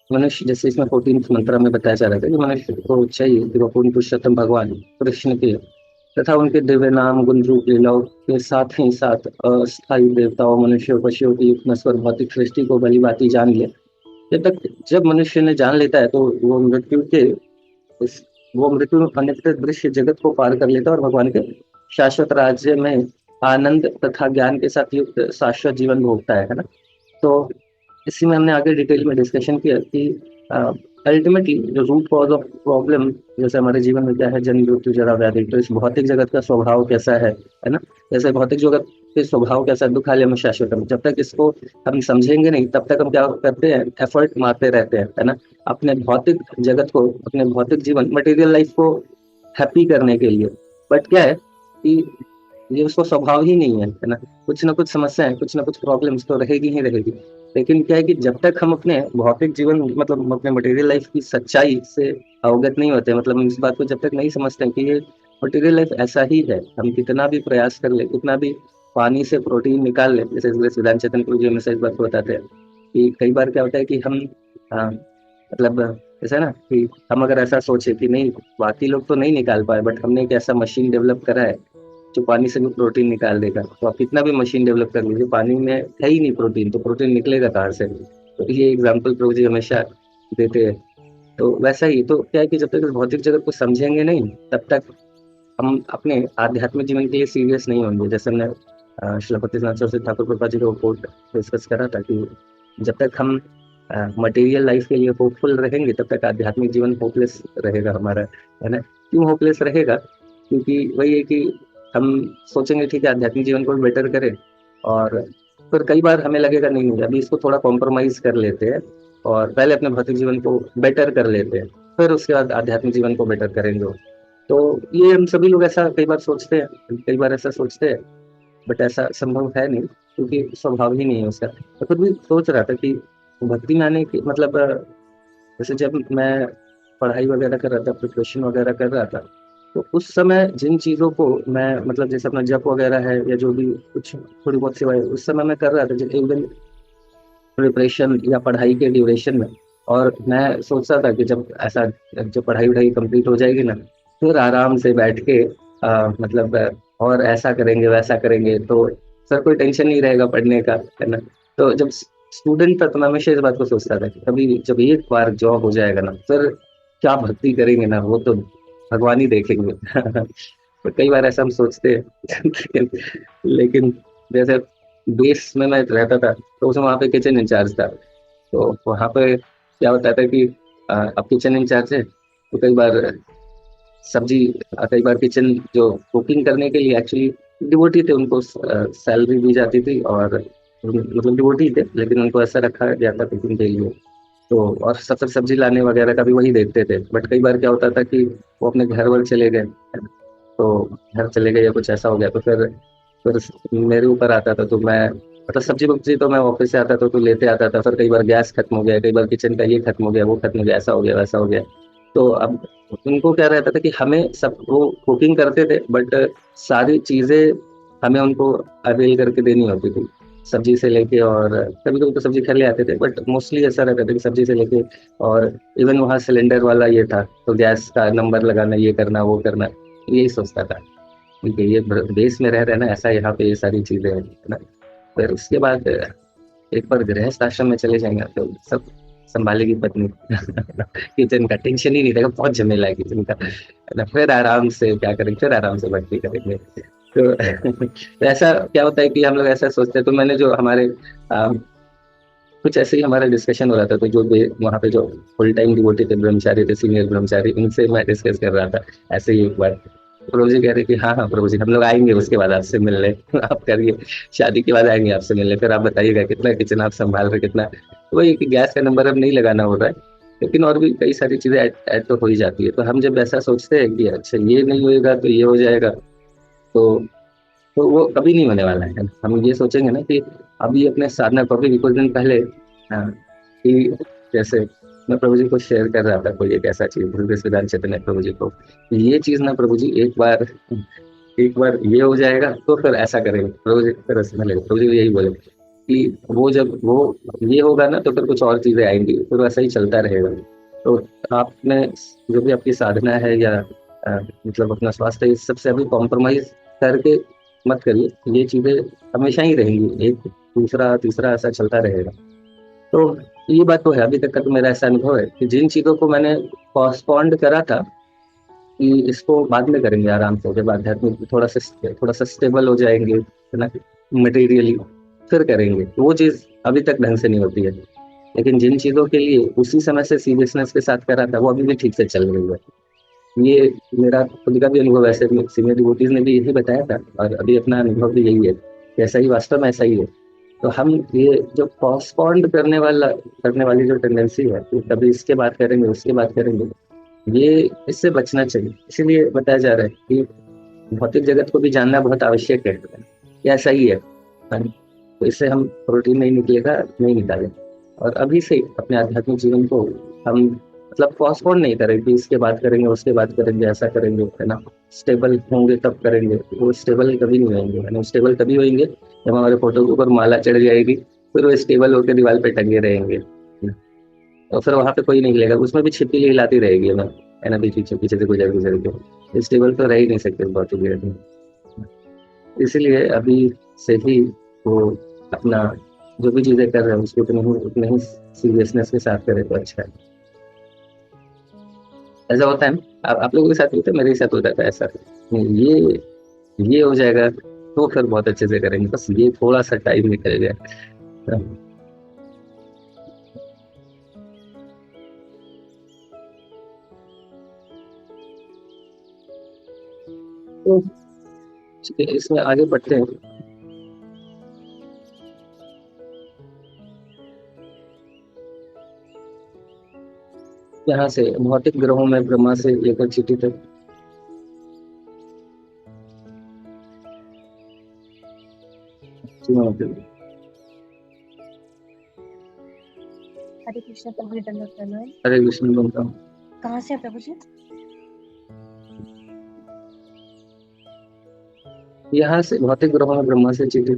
मनुष्य, जैसे इसमें 14th मंत्र में बताया जा रहा था कि मनुष्य को चाहिए कि वो पूर्ण पुरुषोत्तम भगवान कृष्ण के तथा उनके दिव्य नाम गुण रूप लीलाओं के साथ ही साथ अस्थायी देवताओं मनुष्यों पशुओं की युक्त नश्वर भौतिक सृष्टि को भली भांति जान ले। जब तक जब मनुष्य ने जान लेता है तो इस वो मृत्यु में अन्यत्र दृश्य जगत को पार कर लेता है और भगवान के शाश्वत राज्य में आनंद तथा ज्ञान के साथ युक्त शाश्वत जीवन भोगता है ना। तो इसी में हमने आगे डिटेल में डिस्कशन किया कि अल्टीमेटली जो रूट कॉज ऑफ प्रॉब्लम जैसे हमारे जीवन में क्या है, जन्म मृत्यु जरा व्याधि, तो इस भौतिक जगत का स्वभाव कैसा है ना। जैसे भौतिक जगत के स्वभाव कैसा है, दुख आलय में शाश्वतम, जब तक इसको हम समझेंगे नहीं तब तक हम क्या करते हैं, एफर्ट मारते रहते हैं, है ना, अपने भौतिक जगत को, अपने भौतिक जीवन मटेरियल लाइफ को हैप्पी करने के लिए। बट क्या है कि ये उसको स्वभाव ही नहीं है ना, कुछ ना कुछ समस्याएं, कुछ ना कुछ प्रॉब्लम्स तो रहेगी ही रहेगी। लेकिन क्या है कि जब तक हम अपने भौतिक जीवन मतलब हम अपने मटेरियल लाइफ की सच्चाई से अवगत नहीं होते, मतलब हम इस बात को जब तक नहीं समझते हैं कि ये मटेरियल लाइफ ऐसा ही है, हम कितना भी प्रयास कर ले, कितना भी पानी से प्रोटीन निकाल ले, जैसे सिद्धांत चेतन गुरु जी हमेशा इस बात को बताते हैं कि कई बार क्या होता है कि हम मतलब जैसे ना कि हम अगर ऐसा सोचे कि नहीं, बाकी लोग तो नहीं निकाल पाए बट हमने एक ऐसा मशीन डेवलप करा है जो पानी से भी प्रोटीन निकाल देगा, तो आप कितना भी मशीन डेवलप कर लीजिए, पानी में है ही नहीं प्रोटीन, तो प्रोटीन निकलेगा कहाँ से। तो ये एग्जाम्पल प्रभु जी हमेशा देते हैं। तो वैसा ही तो क्या है कि जब तक इस भौतिक जगत को समझेंगे नहीं तब तक हम अपने आध्यात्मिक जीवन के लिए सीरियस नहीं होंगे। जैसे हमने श्रीपति सरस्वती ठाकुर कृपा जी को कोट डिस्कस करा था कि जब तक हम मटेरियल लाइफ के लिए होपफुल रहेंगे तब तक आध्यात्मिक जीवन होपलेस रहेगा हमारा, है ना। क्यों होपलेस रहेगा? क्योंकि वही है कि हम सोचेंगे ठीक है आध्यात्मिक जीवन को बेटर करें, और फिर कई बार हमें लगेगा नहीं नहीं अभी इसको थोड़ा कॉम्प्रोमाइज कर लेते हैं और पहले अपने भौतिक जीवन को बेटर कर लेते हैं, फिर उसके बाद आध्यात्मिक जीवन को बेटर करेंगे। तो ये हम सभी लोग ऐसा कई बार सोचते हैं, कई बार ऐसा सोचते हैं, बट ऐसा संभव है नहीं क्योंकि स्वभाव ही नहीं है उसका। तो खुद भी सोच रहा था कि भक्ति में आने की मतलब जैसे जब मैं पढ़ाई वगैरह कर रहा था, प्रिपरेशन वगैरह कर रहा था, तो उस समय जिन चीज़ों को मैं मतलब जैसे अपना जप वगैरह है या जो भी कुछ थोड़ी बहुत सेवाएं उस समय मैं कर रहा था, जब एक दिन प्रिपरेशन या पढ़ाई के ड्यूरेशन में, और मैं सोच रहा था कि जब ऐसा जब पढ़ाई वढ़ाई कंप्लीट हो जाएगी ना, फिर आराम से बैठ के मतलब और ऐसा करेंगे वैसा करेंगे तो सर कोई टेंशन नहीं रहेगा पढ़ने का, है ना। तो जब स्टूडेंट था तो मैं हमेशा इस बात को सोचता था कि कभी जब एक बार जॉब हो जाएगा ना फिर क्या भक्ति करेंगे ना, वो तो भगवान ही देखेंगे। तो कई बार ऐसा हम सोचते हैं। लेकिन जैसे बेस में मैं रहता था तो उसमें वहाँ पे किचन इंचार्ज था, तो वहाँ पे क्या होता था कि अब किचन इंचार्ज है तो कई बार सब्जी, कई बार किचन जो कुकिंग करने के लिए एक्चुअली डिवोटी थे, उनको सैलरी दी जाती थी और मतलब डिवोटी थे लेकिन उनको ऐसा रखा गया था कुकिंग के लिए। तो और सबसे सब्जी लाने वगैरह का भी वही देखते थे, बट कई बार क्या होता था कि वो अपने घर वर चले गए, तो घर चले गए या कुछ ऐसा हो गया तो फिर मेरे ऊपर आता था। तो मैं मतलब सब्जी वब्जी तो मैं ऑफिस से आता था तो लेते आता था, फिर कई बार गैस खत्म हो गया, कई बार किचन का ये खत्म हो गया वो खत्म हो गया, ऐसा हो गया वैसा हो गया। तो अब उनको क्या रहता था कि हमें सब वो कुकिंग करते थे बट सारी चीजें हमें उनको अवेल करके देनी होती थी, सब्जी से लेके, और कभी कभी तो सब्जी खा ले आते थे बट मोस्टली ऐसा रहता था कि सब्जी से लेके, और इवन वहाँ सिलेंडर वाला ये था तो गैस का नंबर लगाना, ये करना वो करना, यही सोचता था क्योंकि ये देश में रह रहे हैं ना, ऐसा यहाँ पे ये सारी चीजें हैं, है ना। फिर उसके बाद एक बार गृहस्थ आश्रम में चले जाएंगे तो सब संभालेगी पत्नी। किचन का टेंशन ही नहीं रहेगा, बहुत झमेला है किचन का, है ना। फिर आराम से क्या करेंगे, फिर आराम से भक्ति करेंगे। तो तो ऐसा क्या होता है कि हम लोग ऐसा सोचते हैं। तो मैंने जो हमारे कुछ ऐसे ही हमारा डिस्कशन हो रहा था, तो जो वहाँ पे जो फुल टाइम डिवोटी थे, ब्रह्मचारी थे, सीनियर ब्रह्मचारी, उनसे मैं डिस्कस कर रहा था ऐसे ही एक बार। प्रभु जी कह रहे कि हाँ हाँ प्रभु जी हम लोग आएंगे उसके बाद आपसे मिलने। आप करिए, शादी के बाद आएंगे आपसे मिलने, फिर आप बताइएगा कितना किचन आप संभाल रहे, कितना। तो वही कि गैस का नंबर अब नहीं लगाना हो रहा है, लेकिन और भी कई सारी चीजें ऐड तो हो ही जाती है। तो हम जब ऐसा सोचते हैं कि अच्छा ये नहीं होएगा तो ये हो जाएगा, तो वो कभी नहीं होने वाला है। हम ये सोचेंगे ना कि अभी अपने साधना को, अभी कुछ दिन पहले कि जैसे मैं प्रभु जी को शेयर कर रहा था कोई एक ऐसा चीज, सिद्धांत चैतन्य प्रभु जी को, ये चीज ना प्रभु जी एक बार ये हो जाएगा तो फिर ऐसा करेंगे। प्रभु जी फिर ऐसे लगे, प्रभु जी यही बोले कि वो जब वो ये होगा ना तो फिर कुछ और चीजें आएंगी, फिर वैसा ही चलता रहेगा। तो आपने जो भी आपकी साधना है या मतलब अपना स्वास्थ्य है, इस सबसे अभी कॉम्प्रोमाइज करके मत करिए। ये चीजें हमेशा ही रहेंगी, एक दूसरा तीसरा ऐसा चलता रहेगा। तो ये बात तो है, अभी तक का तो मेरा ऐसा अनुभव है कि जिन चीजों को मैंने पोस्टपोन्ड करा था कि इसको बाद में करेंगे आराम से, जब आध्यात्मिक थोड़ा सा स्टेबल हो जाएंगे, है ना, मटेरियली, फिर करेंगे, तो वो चीज अभी तक ढंग से नहीं होती है। लेकिन जिन चीजों के लिए उसी समय से सीरियसनेस के साथ करा था, वो अभी भी ठीक से चल रही है। ये मेरा खुद का भी अनुभव, ऐसे सीनियर डिवोटीज ने भी यही बताया था, और अभी अपना अनुभव भी यही है कि ऐसा ही, वास्तव में ऐसा ही है। तो हम ये जो पोस्टपोन्ड करने वाली जो टेंडेंसी है कि कभी इसके बात करेंगे उसके बात करेंगे, ये इससे बचना चाहिए। इसीलिए बताया जा रहा है कि भौतिक जगत को भी जानना बहुत आवश्यक है, ये ऐसा ही है। तो इससे हम प्रोटीन नहीं निकलेगा, नहीं निकाले। और अभी से अपने आध्यात्मिक जीवन को हम मतलब पोस्टपोन नहीं करें कि इसके बाद करेंगे उसके बाद करेंगे, ऐसा करेंगे, है ना, स्टेबल होंगे तब करेंगे। वो स्टेबल कभी नहीं होंगे, है ना, स्टेबल तभी होंगे जब हमारे फोटो के ऊपर माला चढ़ जाएगी, फिर वो स्टेबल होकर दीवार पे टंगे रहेंगे, है ना। और फिर वहां पे कोई नहीं मिलेगा, उसमें भी छिपकली हिलाती रहेगी, है ना, पीछे पीछे से गुजर गुजर के, स्टेबल तो रह ही नहीं सकते बहुत ही देर में। इसलिए अभी से ही वो अपना जो भी चीजें कर रहे हैं उसको उतने ही सीरियसनेस के साथ करे तो अच्छा है। ऐसा होता है ना, आप लोगों के साथ होता है, मेरे साथ होता था ऐसा। ये हो जाएगा तो फिर बहुत अच्छे से करेंगे, बस ये थोड़ा सा टाइम निकल जाए। तो इसमें आगे बढ़ते हैं। यहाँ से भौतिक ग्रहों में ब्रह्मा से लेकर चिट्ठी तक। हरे कृष्ण प्रभु जी, दंडवत प्रणाम। हरे कृष्ण बोलता हूँ। कहाँ से है प्रभु जी? यहाँ से भौतिक ग्रहों में ब्रह्मा से चिट्ठी।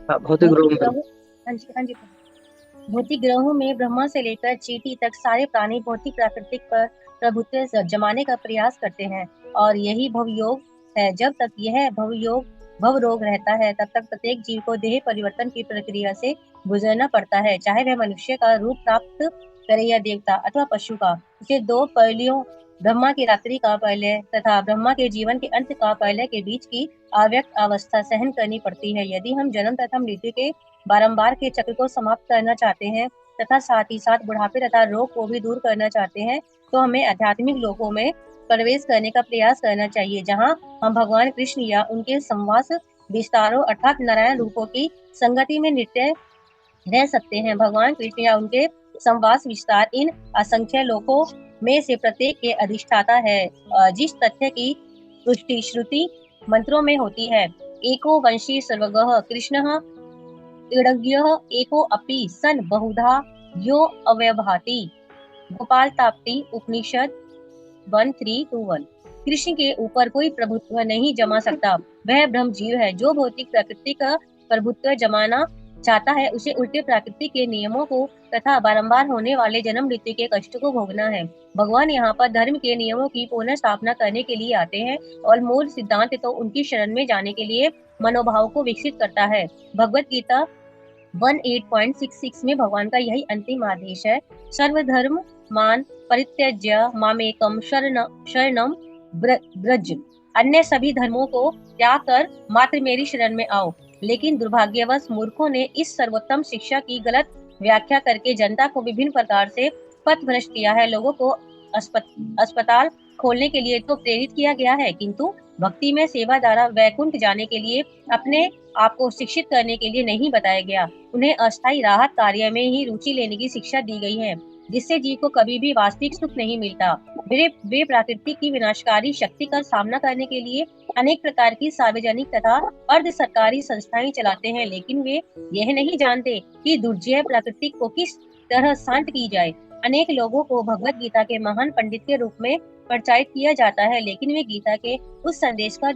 हाँ, भौतिक ग्रहों भौतिक में। ग्रहों, हाँ जी हाँ जी प्रभु। भौतिक ग्रहों में ब्रह्मा से लेकर चींटी तक सारे प्राणी भौतिक प्राकृतिक पर प्रभुत्व जमाने का प्रयास करते हैं, और यही भवयोग है। जब तक यह भव रोग रहता है, तब तक प्रत्येक जीव को देह परिवर्तन की प्रक्रिया से गुजरना पड़ता है, चाहे वह मनुष्य का रूप प्राप्त करे या देवता अथवा पशु का। इसे दो पहलुओं, ब्रह्मा की रात्रि का प्रलय तथा ब्रह्मा के जीवन के अंत का प्रलय के बीच की अव्यक्त अवस्था सहन करनी पड़ती है। यदि हम जन्म तथा मृत्यु के बारंबार के चक्र को समाप्त करना चाहते हैं तथा साथ ही साथ बुढ़ापे तथा रोग को भी दूर करना चाहते हैं, तो हमें आध्यात्मिक लोकों में प्रवेश करने का प्रयास करना चाहिए, जहां हम भगवान कृष्ण या उनके संवास विस्तारों अर्थात नारायण रूपों की संगति में नित्य रह सकते हैं। भगवान कृष्ण या उनके संवास विस्तार इन असंख्य लोकों में से प्रत्येक के अधिष्ठाता है, जिस तथ्य की पुष्टि श्रुति मंत्रों में होती है। एको वंशी सर्वगः कृष्णः इडज्ञः एको अपि सन बहुधा यो अव्यवहाति। गोपाल ताप्ती उपनिषद 1321। कृष्ण के ऊपर कोई प्रभुत्व नहीं जमा सकता। वह ब्रह्म जीव है। जो भौतिक प्रकृति का प्रभुत्व जमाना चाहता है, उसे उल्टे प्रकृति के नियमों को तथा बारंबार होने वाले जन्म मृत्यु के कष्ट को भोगना है। भगवान यहाँ पर धर्म के नियमों की पुनः स्थापना करने के लिए आते हैं, और मूल सिद्धांत तो उनकी शरण में जाने के लिए मनोभाव को विकसित करता है। भगवत गीता 18.66 में भगवान का यही अंतिम आदेश है। सर्वधर्म मान परित्यज्य मामेकम शरणम ब्रज। अन्य सभी धर्मों को त्याग कर मात्र मेरी शरण में आओ। लेकिन दुर्भाग्यवश मूर्खों ने इस सर्वोत्तम शिक्षा की गलत व्याख्या करके जनता को विभिन्न प्रकार से पथ भ्रष्ट किया है। लोगों को अस्पताल खोलने के लिए तो प्रेरित किया गया है, किंतु भक्ति में सेवा द्वारा वैकुंठ जाने के लिए अपने आप को शिक्षित करने के लिए नहीं बताया गया। उन्हें अस्थायी राहत कार्य में ही रुचि लेने की शिक्षा दी गई है, जिससे जीव को कभी भी वास्तविक सुख नहीं मिलता। वे प्रकृति की विनाशकारी शक्ति का सामना करने के लिए अनेक प्रकार की सार्वजनिक तथा अर्ध सरकारी संस्थाएं चलाते हैं, लेकिन वे यह नहीं जानते कि दुर्जय प्रकृति को किस तरह शांत की जाए। अनेक लोगों को भगवत गीता के महान पंडित के रूप में प्रचारित किया जाता है, लेकिन वे गीता के उस संदेश पर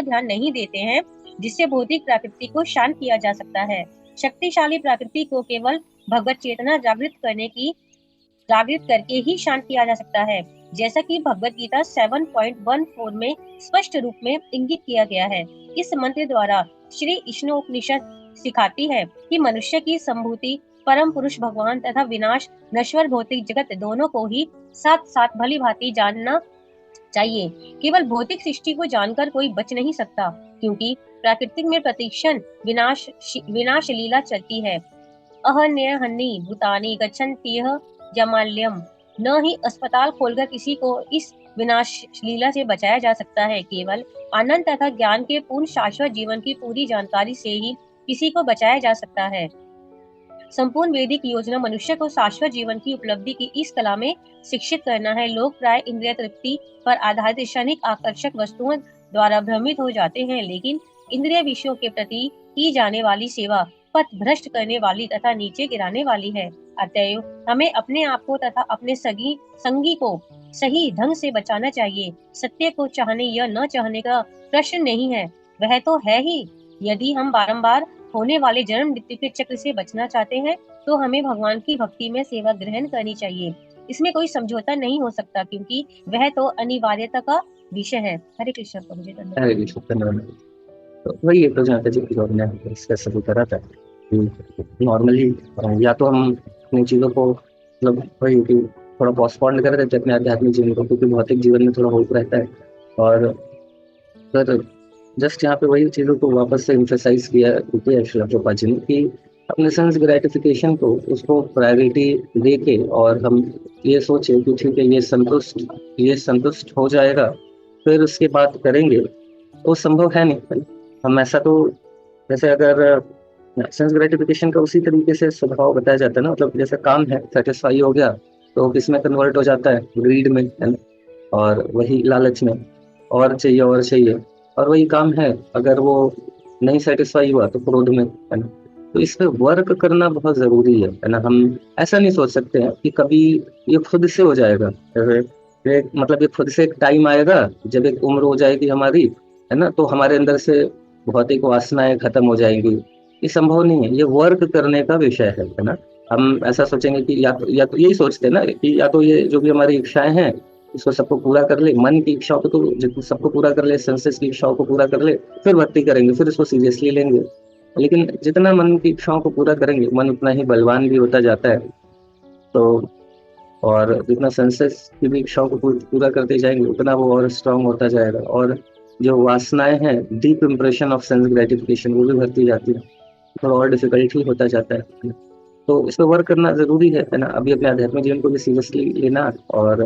ध्यान नहीं देते हैं जिससे भौतिक प्रकृति को शांत किया जा सकता है। शक्तिशाली प्रकृति को केवल भगवत चेतना जागृत करके ही शांत किया जा सकता है, जैसा कि भगवत गीता 7.14 में स्पष्ट रूप में इंगित किया गया है। इस मंत्र द्वारा श्री ईशानोपनिषद सिखाती है कि मनुष्य की संभूति परम पुरुष भगवान तथा विनाश नश्वर भौतिक जगत दोनों को ही साथ साथ भली भांति जानना चाहिए। केवल भौतिक सृष्टि को जानकर कोई बच नहीं सकता, क्योंकि प्राकृतिक में प्रतिक्षण विनाश लीला चलती है। अहन्यहन्नि भूतानि गच्छन्त्यः जमाल्यम। न ही अस्पताल खोलकर किसी को इस विनाश लीला से बचाया जा सकता है, केवल आनंद तथा ज्ञान के पूर्ण शाश्वत जीवन की पूरी जानकारी से ही किसी को बचाया जा सकता है। संपूर्ण वैदिक योजना मनुष्य को शाश्वत जीवन की उपलब्धि की इस कला में शिक्षित करना है। लोग प्राय इंद्रिय तृप्ति पर आधारित क्षणिक आकर्षक वस्तुओं द्वारा भ्रमित हो जाते हैं, लेकिन इंद्रिय विषयों के प्रति की जाने वाली सेवा पथ भ्रष्ट करने वाली तथा नीचे गिराने वाली है। अतएव हमें अपने आप को तथा अपने संगी को सही ढंग से बचाना चाहिए। सत्य को चाहने या न चाहने का प्रश्न नहीं है, वह तो है ही। यदि हम बारंबार होने वाले जन्म मृत्यु के चक्र से बचना चाहते हैं, तो हमें भगवान की भक्ति में सेवा ग्रहण करनी चाहिए। इसमें कोई समझौता नहीं हो सकता, क्योंकि वह तो अनिवार्यता का विषय है। हरे कृष्ण प्रभु जी। हरे कृष्ण धन्यवाद। तो वही एक तो जहाँ तक हमने डिस्कस अभी करा था कि नॉर्मली या तो हम अपनी चीज़ों को मतलब वही कि थोड़ा पोस्टपोन कर देते अपने आध्यात्मिक जीवन को, क्योंकि भौतिक जीवन में थोड़ा होप रहता है। और फिर जस्ट यहाँ पे वही चीज़ों को वापस से इम्फेसाइज किया श्रील प्रभुपाद जी ने कि अपने सेंस ग्रेटिफिकेशन को उसको प्रायोरिटी दे के और हम ये सोचे कि ठीक है ये संतुष्ट हो जाएगा, फिर उसके बाद करेंगे, तो संभव है नहीं। हम ऐसा तो जैसे अगर सेंस ग्रेटिफिकेशन का उसी तरीके से स्वभाव बताया जाता है ना, मतलब जैसे काम है सेटिस्फाई हो गया तो किसमें कन्वर्ट हो जाता है, ग्रीड में, है ना, और वही लालच में, और चाहिए। और वही काम है अगर वो नहीं सेटिस्फाई हुआ तो क्रोध में, है ना। तो इस पे वर्क करना बहुत जरूरी है ना। हम ऐसा नहीं सोच सकते हैं कि कभी ये खुद से हो जाएगा। मतलब ये खुद से एक टाइम आएगा जब एक उम्र हो जाएगी हमारी, है ना, तो हमारे अंदर से भौतिक वासनाएं खत्म हो जाएंगी। ये संभव नहीं है, ये वर्क करने का विषय है ना। हम ऐसा सोचेंगे कि या तो यही सोचते हैं ना कि या तो ये जो भी हमारी इच्छाएं हैं इसको सबको पूरा कर ले, मन की इच्छाओं को तो जितना सबको पूरा कर ले, सेंसेस की इच्छाओं को पूरा कर ले, फिर भक्ति करेंगे, फिर इसको सीरियसली लेंगे। लेकिन जितना मन की इच्छाओं को पूरा करेंगे, मन उतना ही बलवान भी होता जाता है। तो और जितना सेंसेस की भी इच्छाओं को पूरा करते जाएंगे उतना वो और स्ट्रांग होता जाएगा। और जो वासनाएं हैं, deep impression of sense gratification, वो भी बढ़ती जाती है, थोड़ा और डिफिकल्ट ही होता जाता है। तो इस पर वर्क करना जरूरी है ना। अभी अपने आध्यात्मिक जीवन को भी सीरियसली लेना, और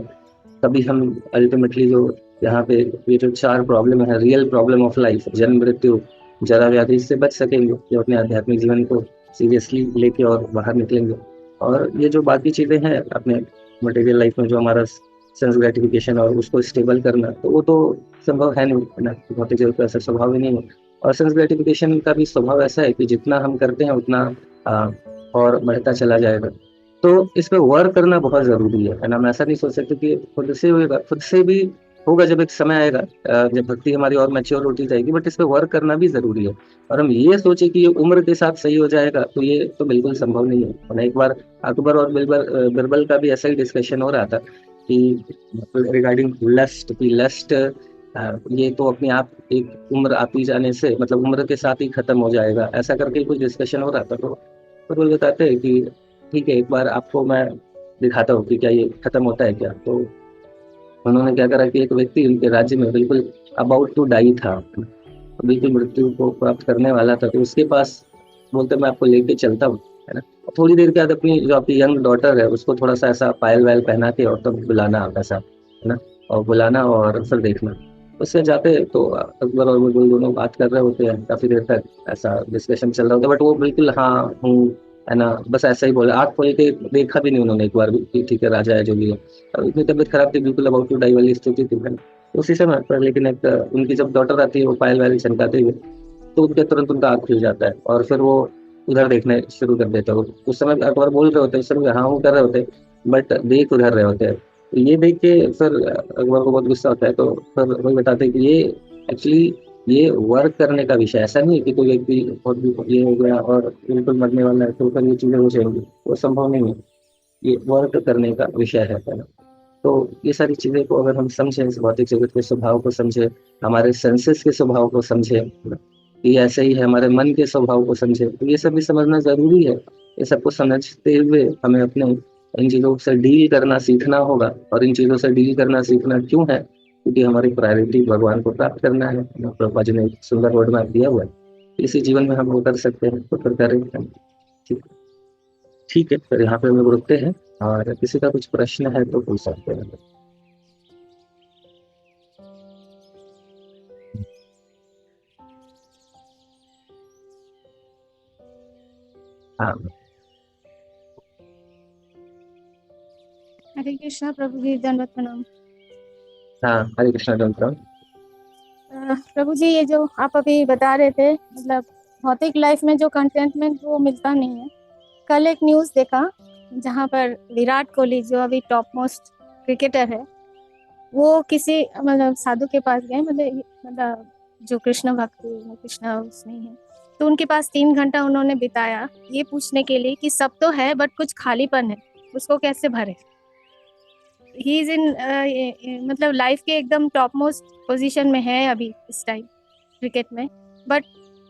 तभी हम अल्टीमेटली जो यहाँ पे ये जो 4 प्रॉब्लम है, रियल प्रॉब्लम ऑफ लाइफ, जन्म मृत्यु जरा व्याधि, से बच सकेंगे जो अपने आध्यात्मिक जीवन को सीरियसली लेके और बाहर निकलेंगे। और ये जो बाकी चीज़ें हैं अपने मटेरियल लाइफ में, जो हमारा सेंस ग्रेटिफिकेशन और उसको स्टेबल करना, तो वो तो संभव है नहीं, है ना। भौतिक जगत का ऐसा स्वभाव ही नहीं है। और सेंस ग्रेटिफिकेशन का भी स्वभाव ऐसा है कि जितना हम करते हैं उतना और बढ़ता चला जाएगा। तो इस पे वर्क करना बहुत जरूरी है ना। हम ऐसा नहीं सोच सकते कि खुद से होगा, खुद से भी होगा जब एक समय आएगा जब भक्ति हमारी और मैच्योर होती जाएगी, बट इस पे वर्क करना भी जरूरी है। और हम ये सोचे कि ये उम्र के साथ सही हो जाएगा, तो ये तो बिल्कुल संभव नहीं है। और एक बार अकबर और बिरबल का भी ऐसा ही डिस्कशन हो रहा था कि रिगार्डिंग लस्ट की लस्ट ये तो अपने आप एक उम्र आती जाने से, मतलब उम्र के साथ ही खत्म हो जाएगा, ऐसा करके कुछ डिस्कशन हो रहा था। तो वो बताते हैं कि ठीक है, एक बार आपको मैं दिखाता हूँ कि क्या ये खत्म होता है क्या। तो उन्होंने क्या करा कि एक व्यक्ति उनके राज्य में बिल्कुल अबाउट टू डाई था, बिल्कुल मृत्यु को प्राप्त करने वाला था। तो उसके पास बोलते मैं आपको लेके चलता हूँ, है ना। थोड़ी देर के बाद अपनी जो आपकी यंग डॉटर है उसको थोड़ा सा ऐसा पायल वायल पहना के और तब बुलाना आप ऐसा, है ना, और बुलाना और फिर देखना। उससे जाते तो अकबर और बिरबल दोनों बात कर रहे होते हैं काफी देर तक, ऐसा डिस्कशन चल रहा होता है। बट वो बिल्कुल हाँ हूँ, है ना, बस ऐसा ही बोले, आँख खोल के देखा भी नहीं उन्होंने एक बार भी कि ठीक है राजा है जो भी है। इतनी तबीयत खराब थी, बिल्कुल अबाउट टू डाई वाली स्थिति थी। उसी समय पर लेकिन एक उनकी जब डॉटर आती है वो पायल वायल चमकाते हुए, तो उनके तुरंत उनका आँख खुल जाता है और फिर वो उधर देखने शुरू कर देते हो। उस समय अकबर बोल रहे होते हैं, उस समय हाँ हूँ कर रहे होते, बट देख उधर रहे होते हैं। तो ये देख के फिर अकबर को बहुत गुस्सा होता है, तो फिर वही बताते हैं कि ये एक्चुअली ये वर्क करने का विषय, ऐसा नहीं है कि कोई व्यक्ति बहुत ये हो गया और बिल्कुल मरने वाला है तो फिर ये चीजें हो जाएंगी, वो संभव नहीं है। ये वर्क करने का विषय है ना। तो ये सारी चीजें को अगर हम समझें, इस भौतिक जगत के स्वभाव को समझे, हमारे सेंसेस के स्वभाव को समझे, कि ऐसे ही है, हमारे मन के स्वभाव को समझे, तो ये सब भी समझना जरूरी है। ये सबको समझते हुए हमें अपने इन चीजों से डील करना सीखना होगा। और इन चीजों से डील करना सीखना क्यों है? क्योंकि हमारी प्रायोरिटी भगवान को प्राप्त करना है। प्रभुपा जी ने एक सुंदर रोड मैप दिया हुआ है, इसी जीवन में हम वो कर सकते हैं तो फिर करें। ठीक ठीक है, फिर यहाँ पे हम लोग रुकते हैं, और किसी का कुछ प्रश्न है तो पूछ सकते हैं। हाँ। हरे कृष्णा प्रभु जी, दंडवत प्रणाम। हाँ, हरे कृष्णा डॉक्टर। प्रभु जी, ये जो आप अभी बता रहे थे, मतलब भौतिक लाइफ में जो कंटेंटमेंट वो मिलता नहीं है। कल एक न्यूज़ देखा जहाँ पर विराट कोहली जो अभी टॉप मोस्ट क्रिकेटर है, वो किसी मतलब साधु के पास गए, मतलब जो कृष्ण भक्ति कृष्ण उसमें है, तो उनके पास 3 घंटा उन्होंने बिताया ये पूछने के लिए कि सब तो है बट कुछ खालीपन है, उसको कैसे भरे। ही इज इन मतलब लाइफ के एकदम टॉप मोस्ट पोजीशन में है अभी इस टाइम क्रिकेट में, बट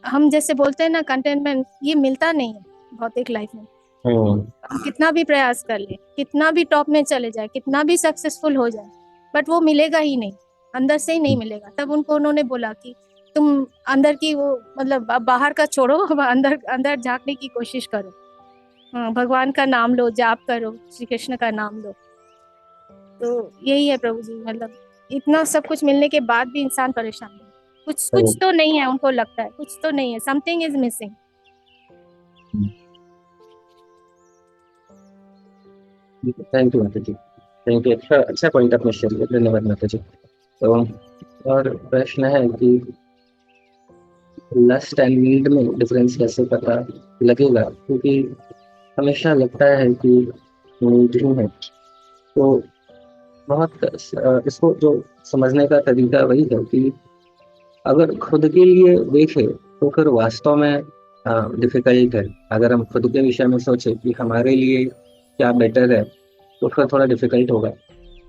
हम जैसे बोलते हैं ना कंटेनमेंट, ये मिलता नहीं है भौतिक लाइफ में। हम कितना भी प्रयास कर ले, कितना भी टॉप में चले जाए, कितना भी सक्सेसफुल हो जाए, बट वो मिलेगा ही नहीं, अंदर से ही नहीं मिलेगा। तब उनको उन्होंने बोला कि तुम अंदर की वो मतलब अब बाहर का छोड़ो, अंदर अंदर झांकने की कोशिश करो। हाँ, भगवान का नाम लो, जाप करो, श्री कृष्ण का नाम लो। तो यही है प्रभु जी, मतलब इतना सब कुछ मिलने के बाद भी इंसान परेशान है। कुछ तो नहीं है, उनको लगता है कुछ तो नहीं है, something is missing. Thank you माता जी, थैंक यू। अच्छा अच्छा पॉइंट आपने शेयर किया, धन्यवाद माता जी। तो और प्रश्न है कि लस्ट एंड नीड में डिफरेंस कैसे पता लगेगा? क्योंकि हमेशा लगता है कि नीड ही है, तो बहुत इसको जो समझने का तरीका वही है कि अगर खुद के लिए देखे तो फिर वास्तव में डिफिकल्ट है। अगर हम खुद के विषय में सोचे कि हमारे लिए क्या बेटर है, तो फिर थोड़ा डिफिकल्ट होगा।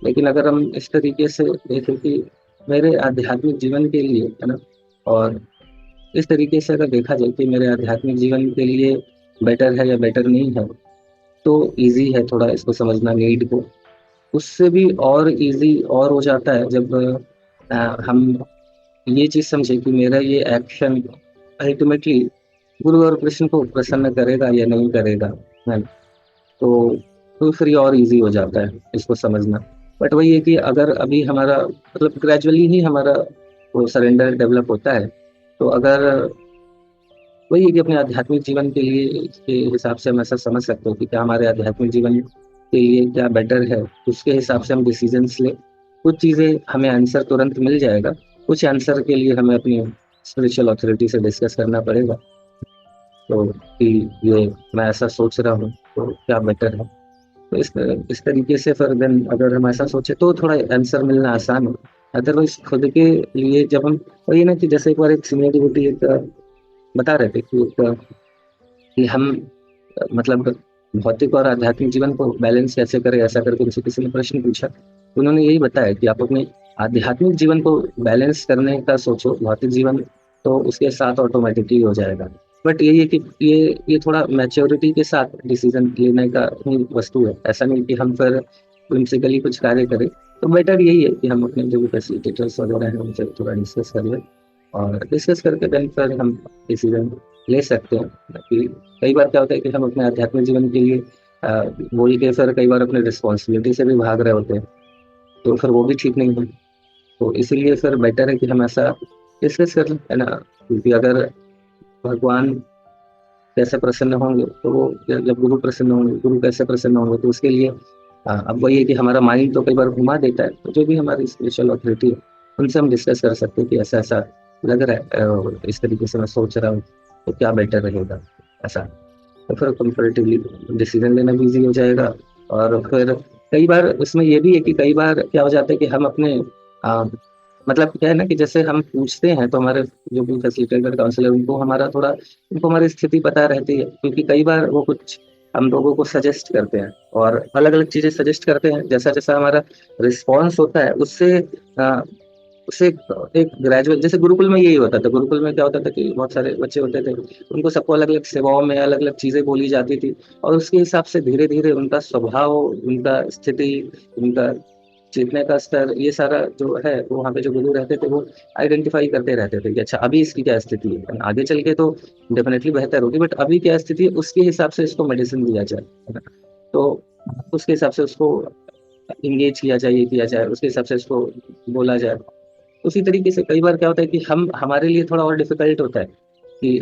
लेकिन अगर हम इस तरीके से देखें कि मेरे आध्यात्मिक जीवन के लिए, है ना, और इस तरीके से अगर देखा जाए कि मेरे आध्यात्मिक जीवन के लिए बेटर है या बेटर नहीं है, तो इजी है थोड़ा इसको समझना नीड को। उससे भी और इजी और हो जाता है जब हम ये चीज समझे कि मेरा ये एक्शन अल्टीमेटली गुरु और कृष्ण को प्रसन्न करेगा या नहीं करेगा, है ना? तो फिर ये और इजी हो जाता है इसको समझना। बट वही है कि अगर अभी हमारा मतलब ग्रेजुअली ही हमारा वो सरेंडर डेवलप होता है, तो अगर वही है कि अपने आध्यात्मिक जीवन के लिए के हिसाब से हम ऐसा समझ सकते हो कि क्या हमारे आध्यात्मिक जीवन के लिए क्या बेटर है, उसके हिसाब से हम डिसीजंस ले। कुछ चीज़ें हमें आंसर तुरंत मिल जाएगा, कुछ आंसर के लिए हमें अपनी स्पिरिचुअल अथॉरिटी से डिस्कस करना पड़ेगा। तो कि ये मैं ऐसा सोच रहा हूँ तो क्या बेटर है, तो इस तरीके से फिर देन अगर हम ऐसा सोचे तो थोड़ा आंसर मिलना आसान हो। अदरवाइज खुद के लिए जब हम, वही ना कि जैसे एक बार एक सीनियर डिवोटी एक बता रहे थे कि हम मतलब भौतिक और आध्यात्मिक जीवन को बैलेंस कैसे करें, ऐसा करके उनसे किसी ने प्रश्न पूछा। तो उन्होंने यही बताया कि आप अपने आध्यात्मिक जीवन को बैलेंस करने का सोचो, भौतिक जीवन तो उसके साथ ऑटोमेटिकली हो जाएगा। बट यही है कि ये थोड़ा मैच्योरिटी के साथ डिसीजन लेने का ही वस्तु है। ऐसा नहीं कि हम फिर प्रिंसिपली कुछ कार्य करें। तो बेटर यही है कि हम अपने जो भी फैसिलिटेटर्स वगैरह हैं उनसे थोड़ा डिस्कस कर लें, और डिस्कस करके देन फिर हम डिसीजन ले सकते हैं। कि कई बार क्या होता है कि हम अपने आध्यात्मिक जीवन के लिए बोल के फिर कई बार अपने रिस्पॉन्सिबिलिटी से भी भाग रहे होते हैं, तो फिर वो भी ठीक नहीं है। तो इसीलिए फिर बेटर है कि हम ऐसा डिस्कस कर लें, है ना। क्योंकि अगर भगवान कैसे प्रसन्न होंगे तो वो, जब गुरु प्रसन्न होंगे, गुरु कैसे प्रसन्न होंगे, तो उसके लिए अब वही है कि हमारा माइंड तो कई बार घुमा देता है। तो जो भी हमारी स्पिरिचुअल अथॉरिटी है उनसे हम डिस्कस कर सकते हैं कि ऐसा ऐसा लग रहा है, इस तरीके से मैं सोच रहा हूँ, तो क्या बेटर रहेगा, आसान। तो फिर कंपैरेटिवली डिसीजन लेना भी ईज़ी हो जाएगा। और फिर कई बार इसमें ये भी है कि कई बार क्या हो जाता है कि हम अपने मतलब क्या है ना कि जैसे हम पूछते हैं तो हमारे जो भी फैसिलिटेटर काउंसलर उनको हमारी स्थिति पता रहती है, क्योंकि कई बार वो कुछ हम लोगों को सजेस्ट करते हैं और अलग-अलग चीज़ें सजेस्ट करते हैं। जैसा-जैसा हमारा रिस्पॉन्स होता है अ, उससे एक ग्रेजुएट जैसे गुरुकुल में यही होता था। गुरुकुल में क्या होता था कि बहुत सारे बच्चे होते थे, उनको सबको अलग-अलग सेवाओं में अलग-अलग चीज़ें बोली जाती थी और उसके हिसाब से धीरे-धीरे उनका स्वभाव, उनका स्थिति, उनका सीखने का स्तर, ये सारा जो है वो वहाँ पे जो गुरु रहते थे वो आइडेंटिफ़ाई करते रहते थे कि अच्छा अभी इसकी क्या स्थिति है। आगे चल के तो डेफ़िनेटली बेहतर होगी, बट अभी क्या स्थिति है उसके हिसाब से इसको मेडिसिन दिया जाए, है ना? तो उसके हिसाब से उसको एंगेज किया जाए, ये किया जाए, उसके हिसाब से उसको बोला जाए। उसी तरीके से कई बार क्या होता है कि हम हमारे लिए थोड़ा और डिफ़िकल्ट होता है कि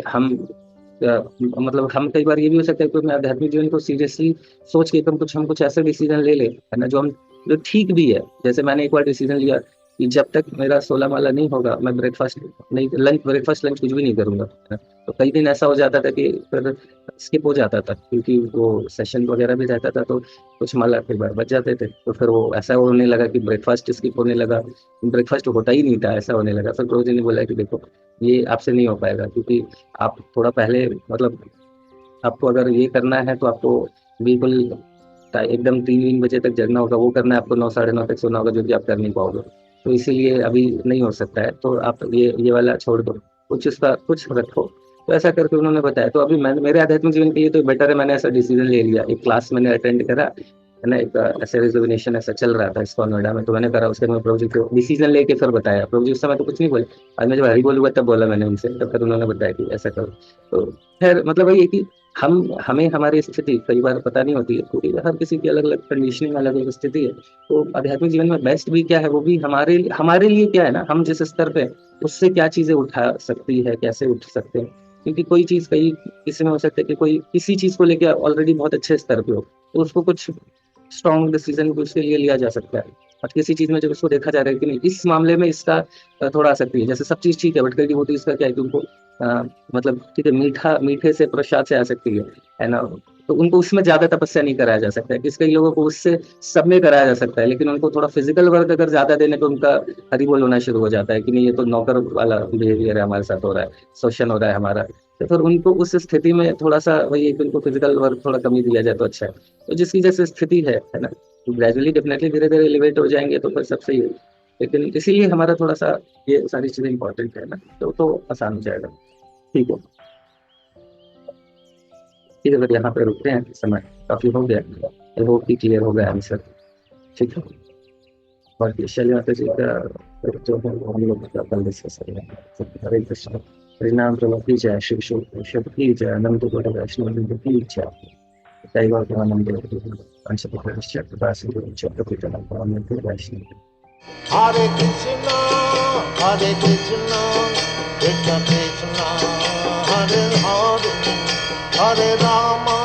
मतलब हम कई बार ये भी हो सकता है कि अपने आध्यात्मिक जीवन को सीरियसली सोच के हम कुछ ऐसे डिसीज़न ले लें, है ना? जो ठीक भी है। जैसे मैंने एक बार डिसीज़न लिया कि जब तक मेरा 16 माला नहीं होगा, मैं ब्रेकफ़ास्ट, लंच कुछ भी नहीं करूँगा, है ना? तो कई दिन ऐसा हो जाता था कि फिर स्किप हो जाता था, क्योंकि वो सेशन वग़ैरह भी रहता था, तो कुछ माला कई बार बच जाते थे। तो फिर वो ऐसा होने लगा कि ब्रेकफ़ास्ट स्किप होने लगा, ब्रेकफ़ास्ट होता ही नहीं था, ऐसा होने लगा। फिर गुरुजी ने बोला कि देखो, ये आपसे नहीं हो पाएगा, क्योंकि आप थोड़ा पहले मतलब आपको अगर ये करना है तो आपको बिल्कुल एकदम 3-3 बजे तक जगना होगा, वो करना है आपको 9 साढ़े 9 तक सोना होगा, जो कि आप कर नहीं पाओगे। तो इसीलिए अभी नहीं हो सकता है, तो आप ये वाला छोड़ दो, कुछ रखो। तो ऐसा करके उन्होंने बताया, तो अभी मेरे आध्यात्मिक जीवन के लिए तो बेटर है, मैंने ऐसा डिसीज़न ले लिया। एक क्लास मैंने अटेंड करा, है ना? एक ऐसे रिज़र्वेशन ऐसा चल रहा था इस्कॉन नोएडा में, तो मैंने करा। उसके बाद मैं प्रभु जी को डिसीज़न लेके फिर बताया। प्रभु जी उस समय तो कुछ नहीं बोले, आज मैं जब हरि बोलूँगा तब बोला मैंने उनसे, तब फिर उन्होंने बताया कि ऐसा करो। तो ख़ैर मतलब वही है कि हमें हमारी स्थिति कई बार पता नहीं होती है, क्योंकि हर किसी की अलग-अलग कंडीशनिंग, अलग-अलग स्थिति है। तो आध्यात्मिक जीवन में बेस्ट भी क्या है, वो भी हमारे लिए क्या है ना, हम जिस स्तर पे हैं, उससे क्या चीज़ें उठा सकती है, कैसे उठ सकते हैं। क्योंकि कोई चीज़ किसी में हो सकता है कि कोई किसी चीज़ को लेके ऑलरेडी बहुत अच्छे स्तर पे हो, तो उसको कुछ स्ट्रॉन्ग डिसीज़न भी उसके लिए लिया जा सकता है। और किसी चीज़ में जब उसको देखा जा रहा है कि नहीं, इस मामले में इसका थोड़ा आ सकती है। जैसे सब चीज़ ठीक है, बट कई होती है इसका क्या है कि उनको मतलब ठीक है, मीठे से प्रसाद से आ सकती है ना? तो उनको उसमें ज़्यादा तपस्या नहीं कराया जा सकता है। कई लोगों को उससे सब में कराया जा सकता है, लेकिन उनको थोड़ा फिज़िकल वर्क अगर ज़्यादा देने पे उनका हरि बोल होना शुरू हो जाता है कि नहीं, ये तो नौकर वाला बिहेवियर है, हमारे साथ हो रहा है, शोषण हो रहा है हमारा। तो फिर उनको उस स्थिति में थोड़ा-सा वही है कि उनको फिज़िकल वर्क थोड़ा कम ही दिया जाए तो अच्छा है। तो जिसकी जैसे स्थिति है ना? तो ग्रेजुअली डेफ़िनेटली धीरे-धीरे एलिवेट हो जाएँगे तो फिर सब सही है। लेकिन इसीलिए हमारा थोड़ा-सा ये सारी चीज़ें इम्पोर्टेंट है ना, तो आसान हो जाएगा। ठीक है। ठीक है, फिर यहाँ पे रुकते हैं, समय काफ़ी हो गया। आई होप कि क्लियर हो गया आंसर। ठीक है। और शैली माता जी का जो है वो हम लोग कल डिस्कस करेंगे। हरे कृष्ण। हरिनाम प्रभु की जय, शिव शिव की जय, अनंत गुण वैष्णव देव की जय। दैव ज्ञानंद अंश प्रकाश प्रकाश चक्रपितन वैष्णव। Hare Krishna, Hare Krishna, Krishna Krishna, Hare Hare, Hare Rama,